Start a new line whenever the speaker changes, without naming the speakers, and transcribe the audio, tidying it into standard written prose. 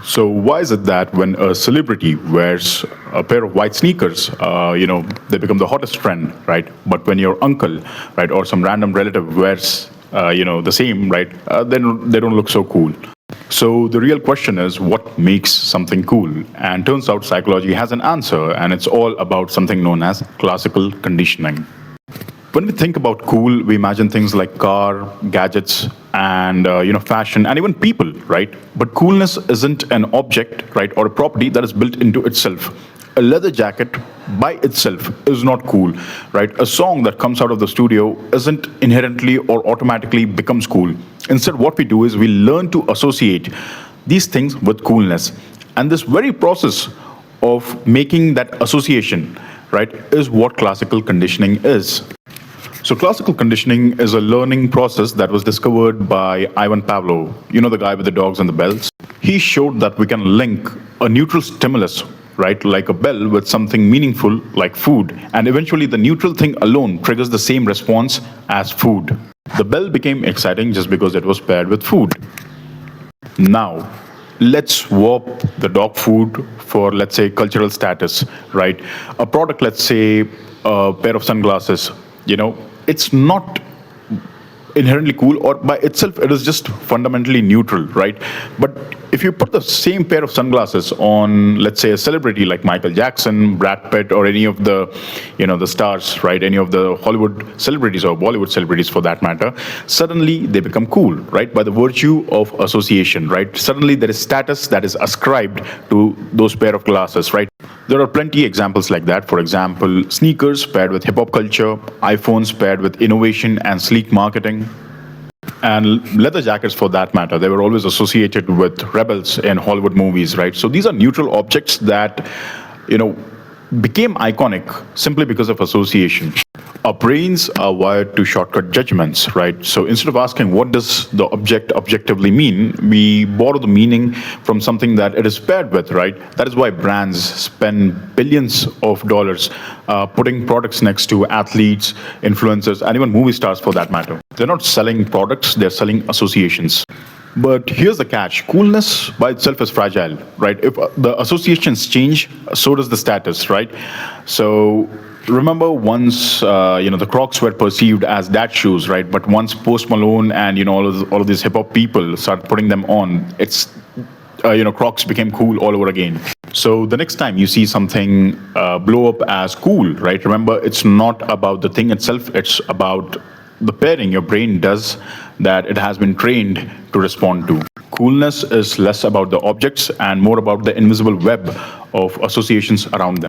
So why is it that when a celebrity wears a pair of white sneakers, they become the hottest trend, right? But when your uncle, right, or some random relative wears, the same, right, then they don't look so cool. So the real question is what makes something cool? And turns out psychology has an answer, and it's all about something known as classical conditioning. When we think about cool, we imagine things like car, gadgets, and fashion, and even people, right? But coolness isn't an object, right, or a property that is built into itself. A leather jacket by itself is not cool, right? A song that comes out of the studio isn't inherently or automatically becomes cool. Instead, what we do is we learn to associate these things with coolness. And this very process of making that association, right, is what classical conditioning is. So classical conditioning is a learning process that was discovered by Ivan Pavlov, the guy with the dogs and the bells. He showed that we can link a neutral stimulus, right, like a bell, with something meaningful like food, and eventually the neutral thing alone triggers the same response as food. The bell became exciting just because it was paired with food. Now, let's swap the dog food for, let's say, cultural status, right? A product, let's say, a pair of sunglasses, it's not inherently cool, or by itself it is just fundamentally neutral, right? But if you put the same pair of sunglasses on, let's say, a celebrity like Michael Jackson, Brad Pitt, or any of the the stars, right, any of the Hollywood celebrities or Bollywood celebrities for that matter, suddenly they become cool, right, by the virtue of association, right? Suddenly there is status that is ascribed to those pair of glasses, right? There are plenty examples like that. For example, sneakers paired with hip hop culture, iPhones paired with innovation and sleek marketing, and leather jackets for that matter. They were always associated with rebels in Hollywood movies, right? So these are neutral objects that, became iconic simply because of association. Our brains are wired to shortcut judgments, right? So instead of asking what does the object objectively mean, we borrow the meaning from something that it is paired with, right? That is why brands spend billions of dollars putting products next to athletes, influencers, and even movie stars for that matter. They're not selling products, they're selling associations. But here's the catch. Coolness by itself is fragile, right? If the associations change, so does the status, right? So remember once, the Crocs were perceived as dad shoes, right? But once Post Malone and, all of these hip hop people started putting them on, Crocs became cool all over again. So the next time you see something blow up as cool, right? Remember, it's not about the thing itself. It's about the pairing your brain does that it has been trained to respond to. Coolness is less about the objects and more about the invisible web of associations around them.